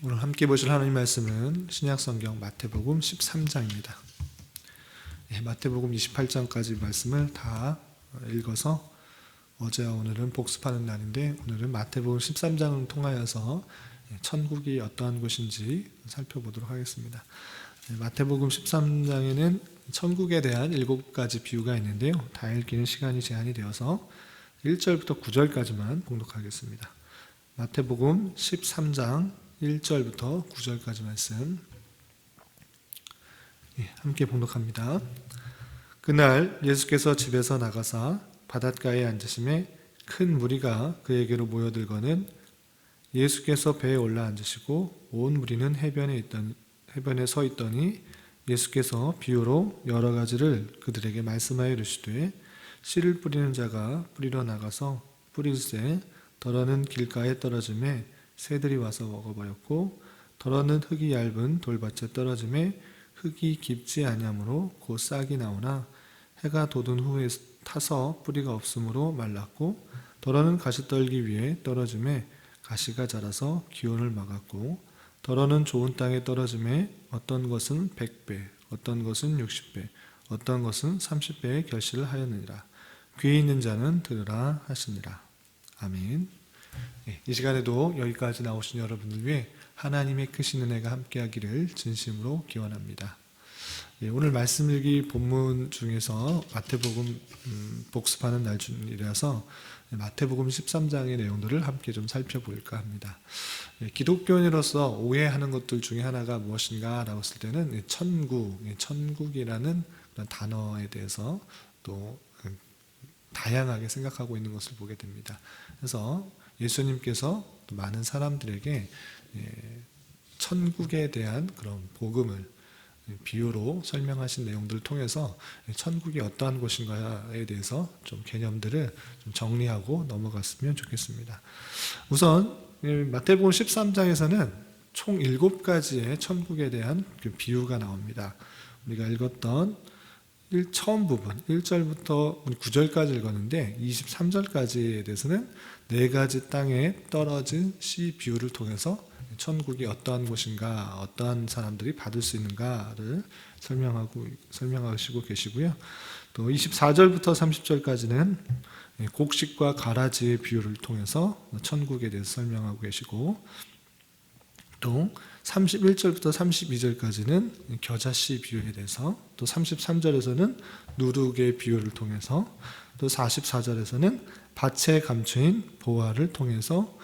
오늘 함께 보실 하나님 말씀은 신약성경 마태복음 13장입니다. 마태복음 28장까지 말씀을 다 읽어서 어제와 오늘은 복습하는 날인데, 오늘은 마태복음 13장을 통하여서 천국이 어떠한 곳인지 살펴보도록 하겠습니다. 마태복음 13장에는 천국에 대한 7가지 비유가 있는데요, 다 읽기는 시간이 제한이 되어서 1절부터 9절까지만 봉독하겠습니다. 마태복음 13장 1절부터 9절까지 말씀 함께 봉독합니다. 그날 예수께서 집에서 나가사 바닷가에 앉으심에 큰 무리가 그에게로 모여들거늘 예수께서 배에 올라 앉으시고 온 무리는 해변에 서 있더니 예수께서 비유로 여러 가지를 그들에게 말씀하여 이르시되, 씨를 뿌리는 자가 뿌리러 나가서 뿌릴새 더러는 길가에 떨어짐에 새들이 와서 먹어버렸고, 더러는 흙이 얇은 돌밭에 떨어짐에 흙이 깊지 아니하므로 곧 싹이 나오나 해가 돋은 후에 타서 뿌리가 없으므로 말랐고, 더러는 가시떨기 위에 떨어짐에 가시가 자라서 기온을 막았고, 더러는 좋은 땅에 떨어짐에 어떤 것은 100배, 어떤 것은 60배, 어떤 것은 30배의 결실을 하였느니라. 귀 있는 자는 들으라 하시니라. 아멘. 이 시간에도 여기까지 나오신 여러분을 위해 하나님의 크신 은혜가 함께하기를 진심으로 기원합니다. 오늘 말씀 읽기 본문 중에서 마태복음 복습하는 날이라서 마태복음 13장의 내용들을 함께 좀 살펴볼까 합니다. 기독교인으로서 오해하는 것들 중에 하나가 무엇인가 라고 했을 때는 천국이라는 그런 단어에 대해서 또 다양하게 생각하고 있는 것을 보게 됩니다. 그래서 예수님께서 또 많은 사람들에게 천국에 대한 그런 복음을 비유로 설명하신 내용들을 통해서 천국이 어떠한 곳인가에 대해서 좀 개념들을 좀 정리하고 넘어갔으면 좋겠습니다. 우선 마태복음 13장에서는 총 7가지의 천국에 대한 그 비유가 나옵니다. 우리가 읽었던 처음 부분 1절부터 9절까지 읽었는데 23절까지에 대해서는 4가지 땅에 떨어진 씨 비유를 통해서 천국이 어떠한 곳인가, 어떠한 사람들이 받을 수 있는가를 설명하시고 계시고요. 또 24절부터 30절까지는 곡식과 가라지의 비유를 통해서 천국에 대해서 설명하고 계시고, 또 31절부터 32절까지는 겨자씨 비유에 대해서, 또 33절에서는 누룩의 비유를 통해서, 또 44절에서는 밭에 감추인 보화를 통해서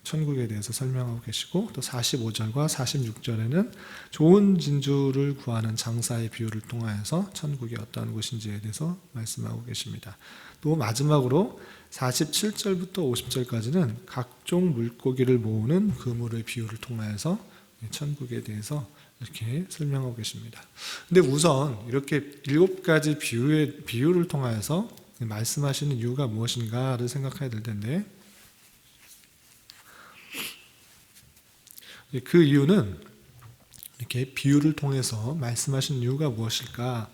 천국에 대해서 설명하고 계시고, 또 45절과 46절에는 좋은 진주를 구하는 장사의 비유를 통하여서 천국이 어떠한 곳인지에 대해서 말씀하고 계십니다. 또 마지막으로 47절부터 50절까지는 각종 물고기를 모으는 그물의 비유를 통하여서 천국에 대해서 이렇게 설명하고 계십니다. 근데 우선 이렇게 7가지 비유를 통하여서 말씀하시는 이유가 무엇인가를 생각해야 될 텐데, 그 이유는 이렇게 비유를 통해서 말씀하신 이유가 무엇일까?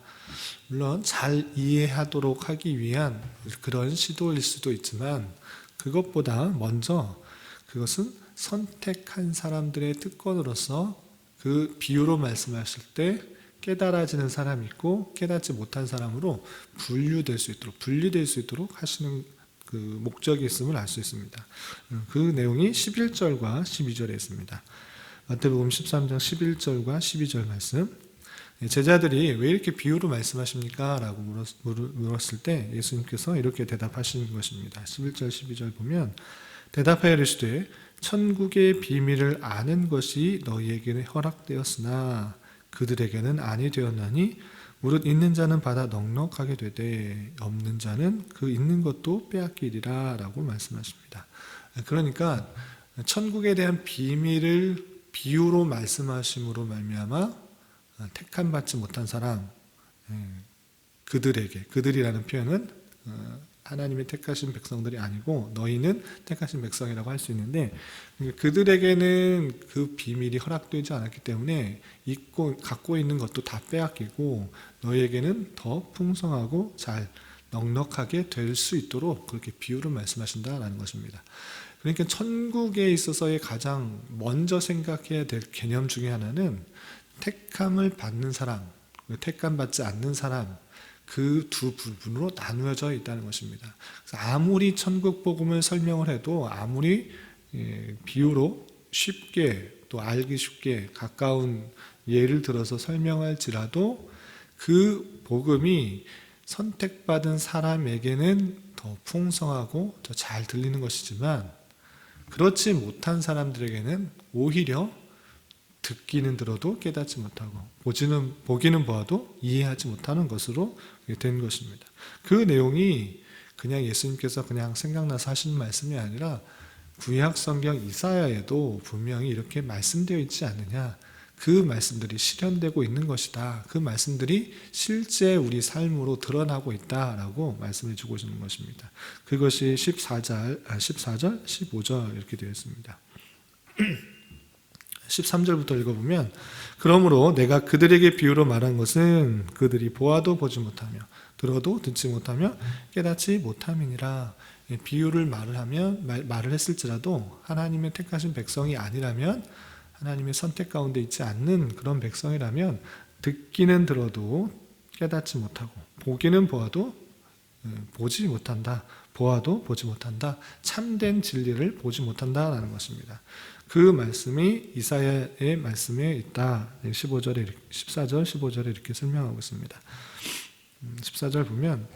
물론 잘 이해하도록 하기 위한 그런 시도일 수도 있지만, 그것보다 먼저 그것은 선택한 사람들의 특권으로서 그 비유로 말씀하실 때 깨달아지는 사람이 있고 깨닫지 못한 사람으로 분리될 수 있도록 하시는 그 목적이 있음을 알 수 있습니다. 그 내용이 11절과 12절에 있습니다. 마태복음 13장 11절과 12절 말씀. 제자들이 왜 이렇게 비유로 말씀하십니까? 라고 물었을 때 예수님께서 이렇게 대답하시는 것입니다. 11절 12절 보면, 대답하여 이르시되 천국의 비밀을 아는 것이 너희에게는 허락되었으나 그들에게는 아니 되었나니, 무릇 있는 자는 받아 넉넉하게 되되 없는 자는 그 있는 것도 빼앗기리라 라고 말씀하십니다. 그러니까 천국에 대한 비밀을 비유로 말씀하심으로 말미암아 택함 받지 못한 사람, 그들이라는 표현은 하나님의 택하신 백성들이 아니고 너희는 택하신 백성이라고 할 수 있는데, 그들에게는 그 비밀이 허락되지 않았기 때문에 갖고 있는 것도 다 빼앗기고 너희에게는 더 풍성하고 잘 넉넉하게 될 수 있도록 그렇게 비유를 말씀하신다라는 것입니다. 그러니까 천국에 있어서의 가장 먼저 생각해야 될 개념 중에 하나는 택함을 받는 사람, 택감 받지 않는 사람, 그 두 부분으로 나누어져 있다는 것입니다. 그래서 아무리 천국 복음을 설명을 해도 아무리 비유로 쉽게 또 알기 쉽게 가까운 예를 들어서 설명할지라도 그 복음이 선택받은 사람에게는 더 풍성하고 더 잘 들리는 것이지만 그렇지 못한 사람들에게는 오히려 듣기는 들어도 깨닫지 못하고 보기는 보아도 이해하지 못하는 것으로 된 것입니다. 그 내용이 그냥 예수님께서 그냥 생각나서 하신 말씀이 아니라 구약 성경 이사야에도 분명히 이렇게 말씀되어 있지 않느냐. 그 말씀들이 실현되고 있는 것이다. 그 말씀들이 실제 우리 삶으로 드러나고 있다라고 말씀해 주고 있는 것입니다. 그것이 14절, 15절 이렇게 되어 있습니다. 13절부터 읽어보면 그러므로 내가 그들에게 비유로 말한 것은 그들이 보아도 보지 못하며 들어도 듣지 못하며 깨닫지 못함이니라. 비유를 말을 했을지라도 하나님의 택하신 백성이 아니라면 하나님의 선택 가운데 있지 않는 그런 백성이라면 듣기는 들어도 깨닫지 못하고 보기는 보아도 보지 못한다. 보아도 보지 못한다. 참된 진리를 보지 못한다라는 것입니다. 그 말씀이 이사야의 말씀에 있다. 14절, 15절에 이렇게 설명하고 있습니다. 14절 보면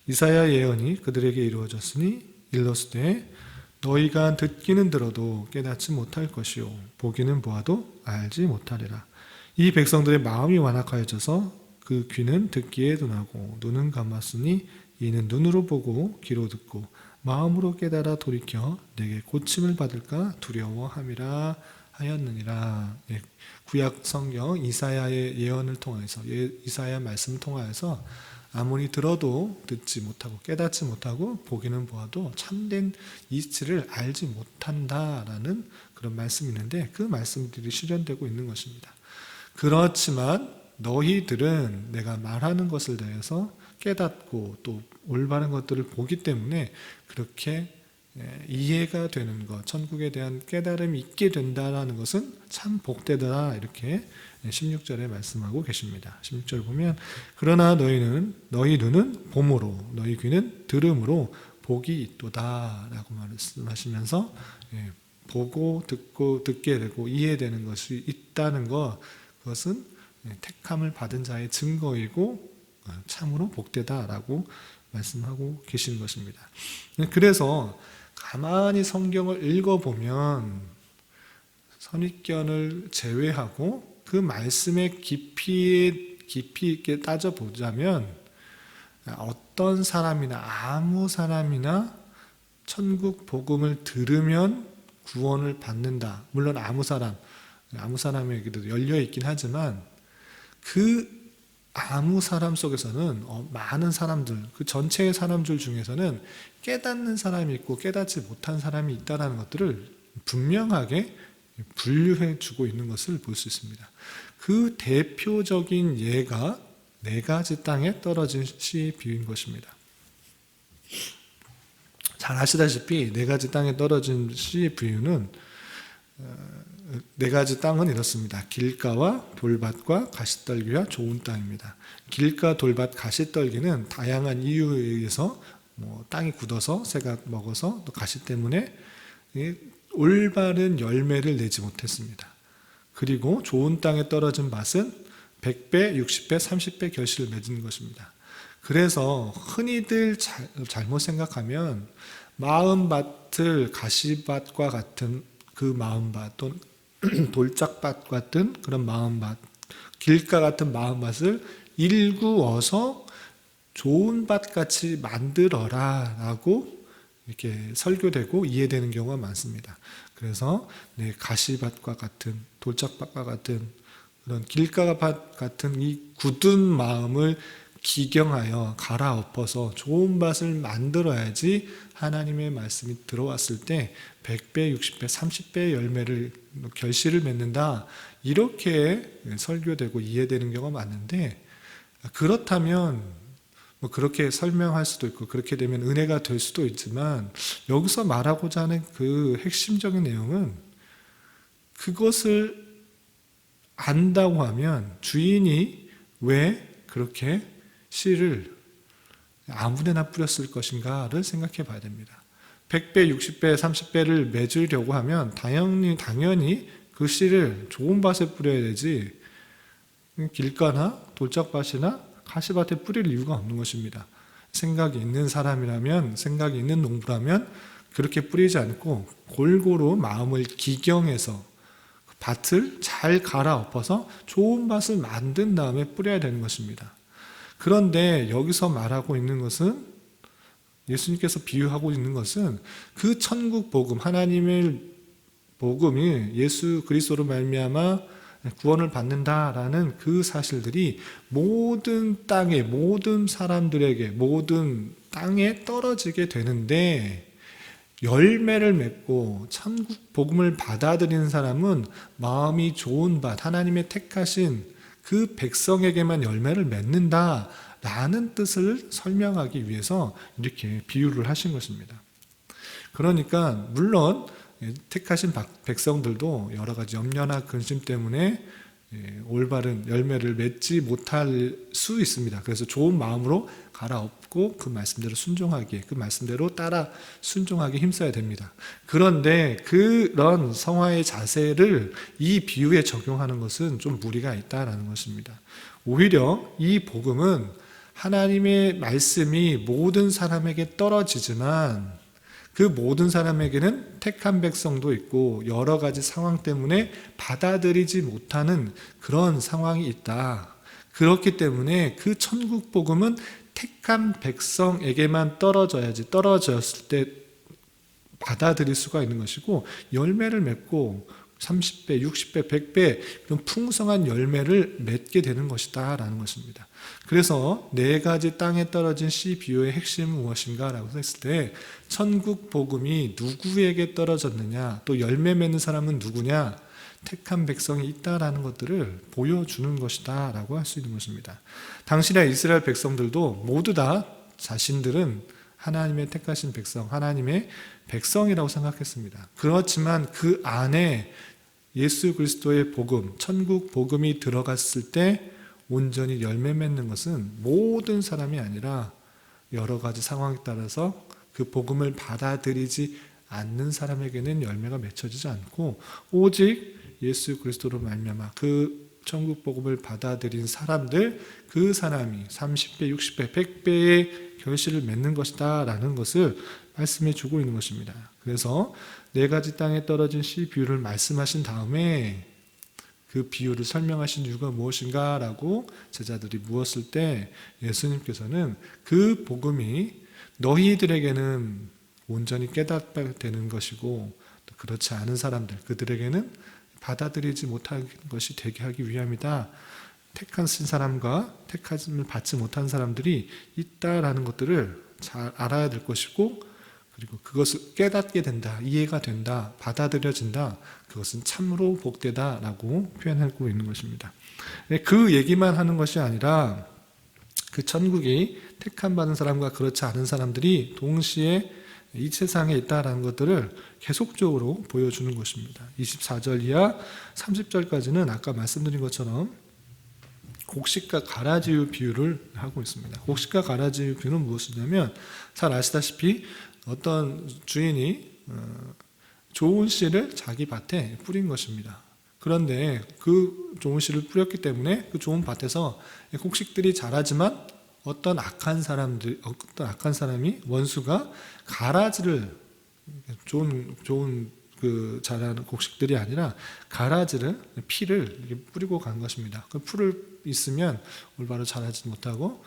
이사야 예언이 그들에게 이루어졌으니 일러스되 너희가 듣기는 들어도 깨닫지 못할 것이요 보기는 보아도 알지 못하리라. 이 백성들의 마음이 완악하여져서 그 귀는 듣기에 둔하고 눈은 감았으니 이는 눈으로 보고 귀로 듣고 마음으로 깨달아 돌이켜 내게 고침을 받을까 두려워함이라 하였느니라. 구약 성경 이사야의 예언을 통해서 이사야 말씀을 통하여서 아무리 들어도 듣지 못하고 깨닫지 못하고 보기는 보아도 참된 이치를 알지 못한다라는 그런 말씀이 있는데 그 말씀들이 실현되고 있는 것입니다. 그렇지만 너희들은 내가 말하는 것을 대해서 깨닫고 또 올바른 것들을 보기 때문에 그렇게 이해가 되는 것, 천국에 대한 깨달음이 있게 된다는 것은 참 복되더라 이렇게 16절에 말씀하고 계십니다. 16절 보면 그러나 너희 눈은 봄으로 너희 귀는 들음으로 복이 있도다 라고 말씀하시면서 보고 듣고 듣게 되고 이해되는 것이 있다는 것, 그것은 택함을 받은 자의 증거이고 참으로 복되다라고 말씀하고 계시는 것입니다. 그래서 가만히 성경을 읽어보면 선입견을 제외하고 그 말씀의 깊이 있게 따져보자면 어떤 사람이나 아무 사람이나 천국 복음을 들으면 구원을 받는다. 물론 아무 사람에게도 열려있긴 하지만 그 아무 사람 속에서는 많은 사람들, 그 전체의 사람들 중에서는 깨닫는 사람이 있고 깨닫지 못한 사람이 있다는 것들을 분명하게 분류해 주고 있는 것을 볼 수 있습니다. 그 대표적인 예가 4가지 땅에 떨어진 씨 비유인 것입니다. 잘 아시다시피 4가지 땅에 떨어진 씨 비유는 4가지 땅은 이렇습니다. 길가와 돌밭과 가시떨기와 좋은 땅입니다. 길가, 돌밭, 가시떨기는 다양한 이유에 의해서 땅이 굳어서 새가 먹어서 또 가시 때문에 올바른 열매를 내지 못했습니다. 그리고 좋은 땅에 떨어진 밭은 100배, 60배, 30배 결실을 맺은 것입니다. 그래서 흔히들 잘못 생각하면 마음밭을 가시밭과 같은 그 마음밭 또는 돌짝밭 같은 그런 마음밭, 길가 같은 마음밭을 일구어서 좋은 밭같이 만들어라 라고 이렇게 설교되고 이해되는 경우가 많습니다. 그래서 가시밭과 같은 돌짝밭과 같은 그런 길가밭 같은 이 굳은 마음을 기경하여 갈아엎어서 좋은 밭을 만들어야지 하나님의 말씀이 들어왔을 때 100배, 60배, 30배 결실을 맺는다. 이렇게 설교되고 이해되는 경우가 많은데 그렇다면 뭐 그렇게 설명할 수도 있고 그렇게 되면 은혜가 될 수도 있지만, 여기서 말하고자 하는 그 핵심적인 내용은 그것을 안다고 하면 주인이 왜 그렇게 씨를 아무데나 뿌렸을 것인가를 생각해 봐야 됩니다. 100배, 60배, 30배를 맺으려고 하면 당연히 그 씨를 좋은 밭에 뿌려야 되지 길가나 돌짝밭이나 가시밭에 뿌릴 이유가 없는 것입니다. 생각이 있는 사람이라면, 생각이 있는 농부라면 그렇게 뿌리지 않고 골고루 마음을 기경해서 밭을 잘 갈아엎어서 좋은 밭을 만든 다음에 뿌려야 되는 것입니다. 그런데 여기서 말하고 있는 것은, 예수님께서 비유하고 있는 것은 그 천국 복음, 하나님의 복음이 예수 그리스도로 말미암아 구원을 받는다라는 그 사실들이 모든 땅에, 모든 사람들에게, 모든 땅에 떨어지게 되는데, 열매를 맺고 천국 복음을 받아들이는 사람은 마음이 좋은 밭, 하나님의 택하신 그 백성에게만 열매를 맺는다라는 뜻을 설명하기 위해서 이렇게 비유를 하신 것입니다. 그러니까 물론 택하신 백성들도 여러 가지 염려나 근심 때문에 올바른 열매를 맺지 못할 수 있습니다. 그래서 좋은 마음으로 갈아엎고 그 말씀대로 순종하기에, 그 말씀대로 따라 순종하기에 힘써야 됩니다. 그런데 그런 성화의 자세를 이 비유에 적용하는 것은 좀 무리가 있다라는 것입니다. 오히려 이 복음은 하나님의 말씀이 모든 사람에게 떨어지지만 그 모든 사람에게는 택한 백성도 있고 여러 가지 상황 때문에 받아들이지 못하는 그런 상황이 있다. 그렇기 때문에 그 천국 복음은 택한 백성에게만 떨어졌을 때 받아들일 수가 있는 것이고, 열매를 맺고 30배, 60배, 100배 그런 풍성한 열매를 맺게 되는 것이다 라는 것입니다. 그래서 네 가지 땅에 떨어진 씨 비유의 핵심은 무엇인가 라고 했을 때, 천국 복음이 누구에게 떨어졌느냐, 또 열매 맺는 사람은 누구냐, 택한 백성이 있다라는 것들을 보여주는 것이다 라고 할 수 있는 것입니다. 당시의 이스라엘 백성들도 모두 다 자신들은 하나님의 택하신 백성, 하나님의 백성이라고 생각했습니다. 그렇지만 그 안에 예수 그리스도의 복음, 천국 복음이 들어갔을 때 온전히 열매 맺는 것은 모든 사람이 아니라 여러 가지 상황에 따라서 그 복음을 받아들이지 않는 사람에게는 열매가 맺혀지지 않고, 오직 예수 그리스도로 말미암아 그 천국 복음을 받아들인 사람들, 그 사람이 30배, 60배, 100배의 결실을 맺는 것이다 라는 것을 말씀해 주고 있는 것입니다. 그래서 네 가지 땅에 떨어진 씨 비유를 말씀하신 다음에 그 비유를 설명하신 이유가 무엇인가 라고 제자들이 물었을 때, 예수님께서는 그 복음이 너희들에게는 온전히 깨닫게 되는 것이고, 그렇지 않은 사람들, 그들에게는 받아들이지 못하는 것이 되게 하기 위함이다. 택하신 사람과 택하심을 받지 못한 사람들이 있다라는 것들을 잘 알아야 될 것이고, 그리고 그것을 깨닫게 된다, 이해가 된다, 받아들여진다, 그것은 참으로 복되다라고 표현하고 있는 것입니다. 그 얘기만 하는 것이 아니라 그 천국이 택함 받은 사람과 그렇지 않은 사람들이 동시에 이 세상에 있다라는 것들을 계속적으로 보여주는 것입니다. 24절 이하 30절까지는 아까 말씀드린 것처럼 곡식과 가라지의 비유를 하고 있습니다. 곡식과 가라지의 비유는 무엇이냐면, 잘 아시다시피 어떤 주인이 좋은 씨를 자기 밭에 뿌린 것입니다. 그런데 그 좋은 씨를 뿌렸기 때문에 그 좋은 밭에서 곡식들이 자라지만 어떤 악한 사람이, 원수가 가라지를, 좋은 그 자라는 곡식들이 아니라 가라지를, 피를 이렇게 뿌리고 간 것입니다. 그 풀을 있으면 올바로 자라지 못하고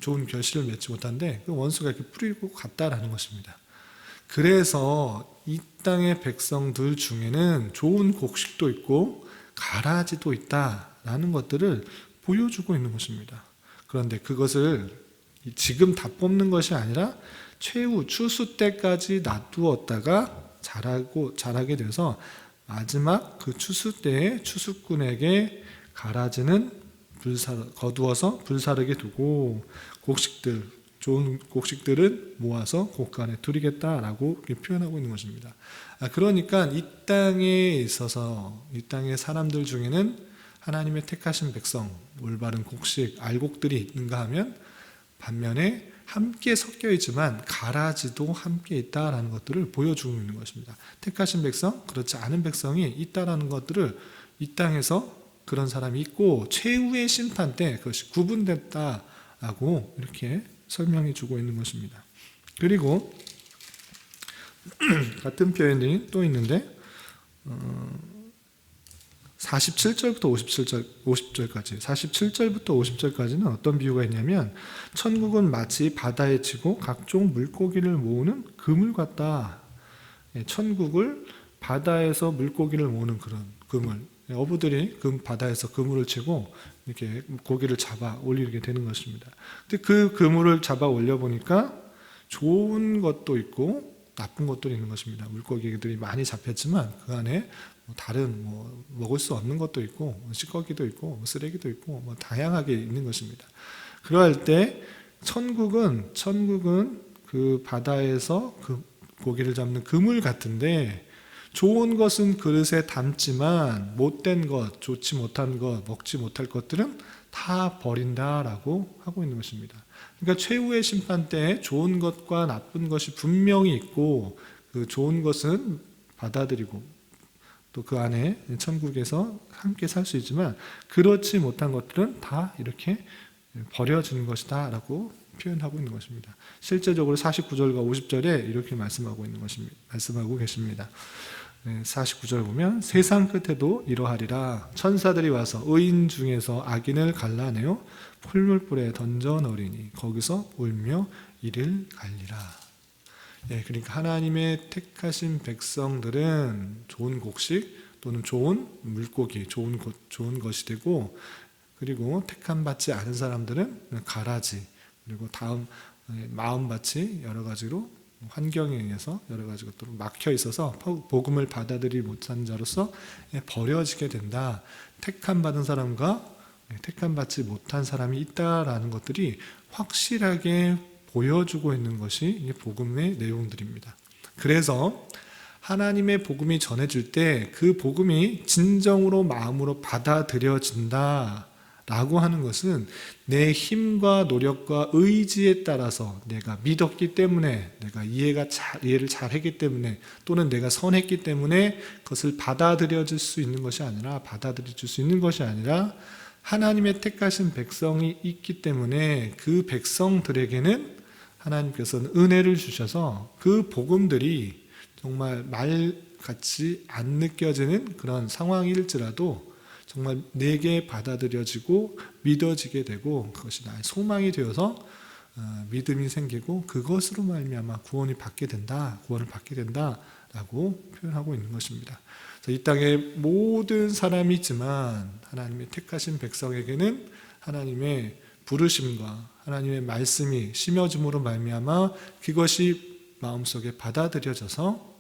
좋은 결실을 맺지 못하는데, 그 원수가 이렇게 뿌리고 갔다라는 것입니다. 그래서 이 땅의 백성들 중에는 좋은 곡식도 있고 가라지도 있다라는 것들을 보여주고 있는 것입니다. 그런데 그것을 지금 다 뽑는 것이 아니라 최후 추수 때까지 놔두었다가 자라게 돼서 마지막 그 추수 때에 추수꾼에게 가라지는 거두어서 불사르게 두고 좋은 곡식들은 모아서 곡간에 두리겠다라고 표현하고 있는 것입니다. 그러니까 이 땅에 있어서 이 땅의 사람들 중에는 하나님의 택하신 백성, 올바른 곡식, 알곡들이 있는가 하면 반면에 함께 섞여 있지만 가라지도 함께 있다라는 것들을 보여주고 있는 것입니다. 택하신 백성, 그렇지 않은 백성이 있다라는 것들을 이 땅에서 그런 사람이 있고 최후의 심판 때 그것이 구분됐다라고 이렇게 설명해 주고 있는 것입니다. 그리고 같은 표현이 또 있는데 47절부터 50절까지 47절부터 50절까지는 어떤 비유가 있냐면 천국은 마치 바다에 치고 각종 물고기를 모으는 그물 같다. 천국을 바다에서 물고기를 모으는 그런 그물. 어부들이 바다에서 그물을 치고 이렇게 고기를 잡아 올리게 되는 것입니다. 근데 그 그물을 잡아 올려 보니까 좋은 것도 있고 나쁜 것도 있는 것입니다. 물고기들이 많이 잡혔지만 그 안에 다른 먹을 수 없는 것도 있고 찌꺼기도 있고 쓰레기도 있고 다양하게 있는 것입니다. 그럴 때 천국은 그 바다에서 그 고기를 잡는 그물 같은데 좋은 것은 그릇에 담지만 못된 것, 좋지 못한 것, 먹지 못할 것들은 다 버린다라고 하고 있는 것입니다. 그러니까 최후의 심판 때 좋은 것과 나쁜 것이 분명히 있고 그 좋은 것은 받아들이고 또 그 안에 천국에서 함께 살 수 있지만 그렇지 못한 것들은 다 이렇게 버려지는 것이다 라고 표현하고 있는 것입니다. 실제적으로 49절과 50절에 이렇게 말씀하고 계십니다. 49절 보면 세상 끝에도 이러하리라. 천사들이 와서 의인 중에서 악인을 갈라내어 풀물불에 던져 넣으리니 거기서 울며 이를 갈리라. 그러니까 하나님의 택하신 백성들은 좋은 곡식 또는 좋은 물고기, 좋은 것이 되고 그리고 택함 받지 않은 사람들은 가라지 그리고 다음 마음밭이 여러 가지로 환경에 의해서 여러 가지 것들로 막혀 있어서 복음을 받아들이지 못한 자로서 버려지게 된다. 택함 받은 사람과 택함 받지 못한 사람이 있다라는 것들이 확실하게 보여주고 있는 것이 복음의 내용들입니다. 그래서 하나님의 복음이 전해질 때 그 복음이 진정으로 마음으로 받아들여진다 라고 하는 것은 내 힘과 노력과 의지에 따라서 내가 믿었기 때문에 내가 이해를 잘 했기 때문에 또는 내가 선했기 때문에 그것을 받아들여질 수 있는 것이 아니라 하나님의 택하신 백성이 있기 때문에 그 백성들에게는 하나님께서는 은혜를 주셔서 그 복음들이 정말 말같이 안 느껴지는 그런 상황일지라도 정말 내게 받아들여지고 믿어지게 되고 그것이 나의 소망이 되어서 믿음이 생기고 그것으로 말미암아 구원을 받게 된다라고 표현하고 있는 것입니다. 이 땅에 모든 사람이 있지만 하나님의 택하신 백성에게는 하나님의 부르심과 하나님의 말씀이 심어줌으로 말미암아 그것이 마음속에 받아들여져서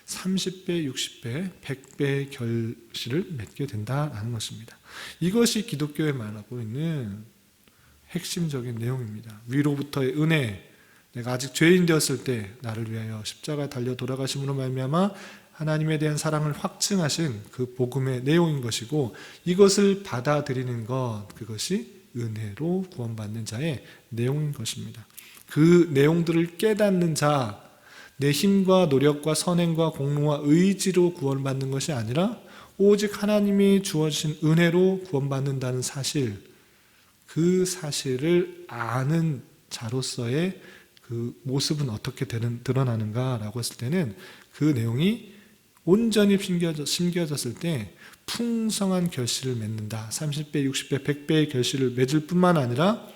30배, 60배, 100배의 결실을 맺게 된다는 것입니다. 이것이 기독교에 말하고 있는 핵심적인 내용입니다. 위로부터의 은혜, 내가 아직 죄인 되었을 때 나를 위하여 십자가에 달려 돌아가심으로 말미암아 하나님에 대한 사랑을 확증하신 그 복음의 내용인 것이고 이것을 받아들이는 것, 그것이 은혜로 구원받는 자의 내용인 것입니다. 그 내용들을 깨닫는 자, 내 힘과 노력과 선행과 공로와 의지로 구원받는 것이 아니라 오직 하나님이 주어주신 은혜로 구원받는다는 사실, 그 사실을 아는 자로서의 그 모습은 어떻게 드러나는가라고 했을 때는 그 내용이 온전히 심겨졌을 때 풍성한 결실을 맺는다. 30배, 60배, 100배의 결실을 맺을 뿐만 아니라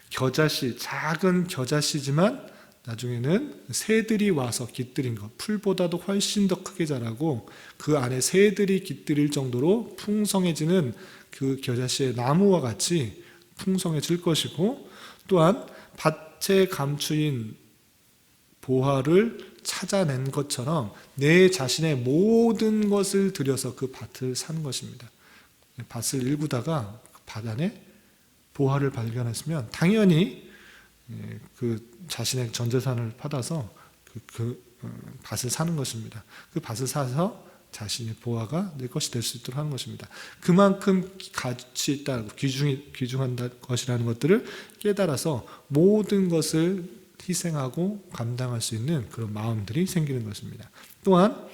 작은 겨자씨지만 나중에는 새들이 와서 깃들인 것, 풀보다도 훨씬 더 크게 자라고 그 안에 새들이 깃들일 정도로 풍성해지는 그 겨자씨의 나무와 같이 풍성해질 것이고 또한 밭에 감추인 보화를 찾아낸 것처럼 내 자신의 모든 것을 들여서 그 밭을 산 것입니다. 밭을 일구다가 밭 안에 보화를 발견했으면 당연히 그 자신의 전 재산을 받아서 그 밭을 사는 것입니다. 그 밭을 사서 자신의 보화가 내 것이 될 수 있도록 하는 것입니다. 그만큼 가치 있다, 귀중한 것이라는 것들을 깨달아서 모든 것을 희생하고 감당할 수 있는 그런 마음들이 생기는 것입니다. 또한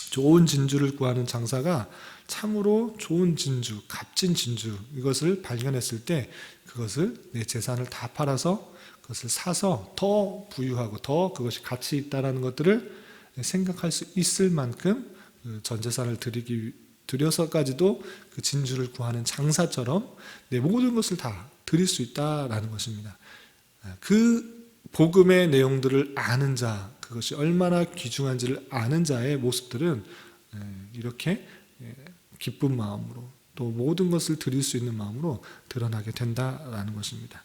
좋은 진주를 구하는 장사가 참으로 좋은 진주, 값진 진주, 이것을 발견했을 때 그것을 내 재산을 다 팔아서 그것을 사서 더 부유하고 더 그것이 가치 있다는 것들을 생각할 수 있을 만큼 전 재산을 들여서까지도 그 진주를 구하는 장사처럼 내 모든 것을 다 드릴 수 있다라는 것입니다. 그 복음의 내용들을 아는 자, 그것이 얼마나 귀중한지를 아는 자의 모습들은 이렇게 기쁜 마음으로 또 모든 것을 드릴 수 있는 마음으로 드러나게 된다라는 것입니다.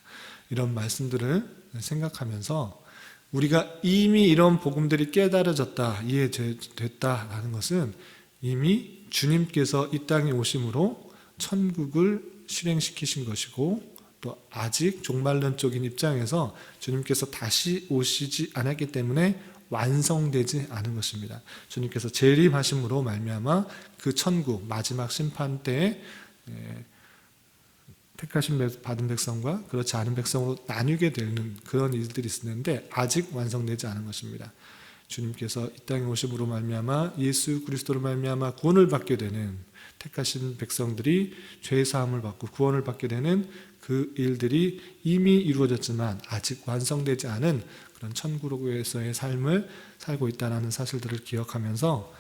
이런 말씀들을 생각하면서 우리가 이미 이런 복음들이 깨달아졌다, 이해됐다라는 것은 이미 주님께서 이 땅에 오심으로 천국을 실행시키신 것이고 또 아직 종말론적인 입장에서 주님께서 다시 오시지 않았기 때문에 완성되지 않은 것입니다. 주님께서 재림하심으로 말미암아 그 천국 마지막 심판 때에 택하신 받은 백성과 그렇지 않은 백성으로 나뉘게 되는 그런 일들이 있었는데 아직 완성되지 않은 것입니다. 주님께서 이 땅에 오심으로 말미암아 예수 그리스도로 말미암아 구원을 받게 되는 택하신 백성들이 죄 사함을 받고 구원을 받게 되는 그 일들이 이미 이루어졌지만 아직 완성되지 않은 그런 천국에서의 삶을 살고 있다는 사실들을 기억하면서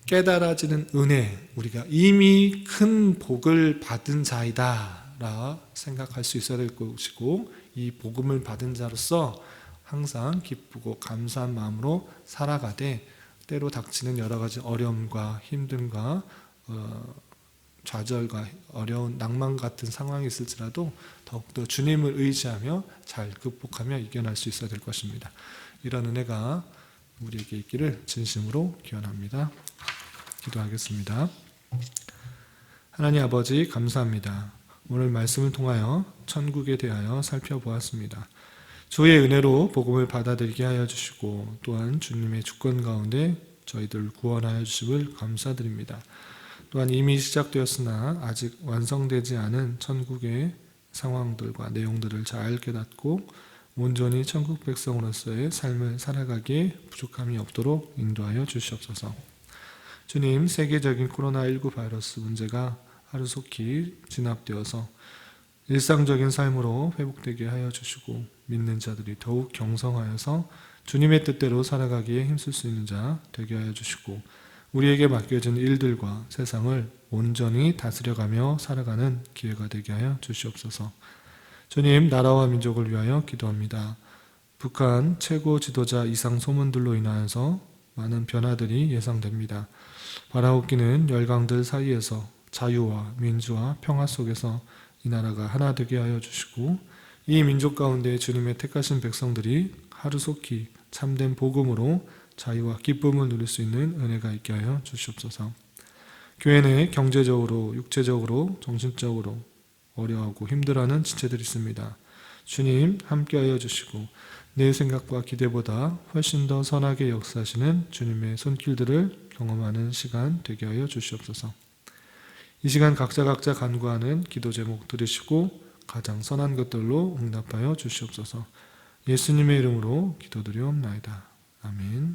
깨달아지는 은혜, 우리가 이미 큰 복을 받은 자이다라 생각할 수 있어야 될 것이고 이 복음을 받은 자로서 항상 기쁘고 감사한 마음으로 살아가되 때로 닥치는 여러 가지 어려움과 힘듦과 좌절과 어려운 낭만 같은 상황이 있을지라도 더욱더 주님을 의지하며 잘 극복하며 이겨낼 수 있어야 될 것입니다. 이런 은혜가 우리에게 있기를 진심으로 기원합니다. 기도하겠습니다. 하나님 아버지 감사합니다. 오늘 말씀을 통하여 천국에 대하여 살펴보았습니다. 주의 은혜로 복음을 받아들이게 하여 주시고 또한 주님의 주권 가운데 저희들 구원하여 주심을 감사드립니다. 또한 이미 시작되었으나 아직 완성되지 않은 천국의 상황들과 내용들을 잘 깨닫고 온전히 천국 백성으로서의 삶을 살아가기에 부족함이 없도록 인도하여 주시옵소서. 주님, 세계적인 코로나19 바이러스 문제가 하루속히 진압되어서 일상적인 삶으로 회복되게 하여 주시고 믿는 자들이 더욱 경성하여서 주님의 뜻대로 살아가기에 힘쓸 수 있는 자 되게 하여 주시고 우리에게 맡겨진 일들과 세상을 온전히 다스려가며 살아가는 기회가 되게 하여 주시옵소서. 주님, 나라와 민족을 위하여 기도합니다. 북한 최고 지도자 이상 소문들로 인하여서 많은 변화들이 예상됩니다. 바라옵기는 열강들 사이에서 자유와 민주와 평화 속에서 이 나라가 하나 되게 하여 주시고 이 민족 가운데 주님의 택하신 백성들이 하루속히 참된 복음으로 자유와 기쁨을 누릴 수 있는 은혜가 있게 하여 주시옵소서. 교회 내 경제적으로, 육체적으로, 정신적으로 어려워하고 힘들어하는 지체들이 있습니다. 주님 함께하여 주시고 내 생각과 기대보다 훨씬 더 선하게 역사하시는 주님의 손길들을 경험하는 시간 되게 하여 주시옵소서. 이 시간 각자 간구하는 기도 제목 들으시고 가장 선한 것들로 응답하여 주시옵소서. 예수님의 이름으로 기도드리옵나이다. 아멘.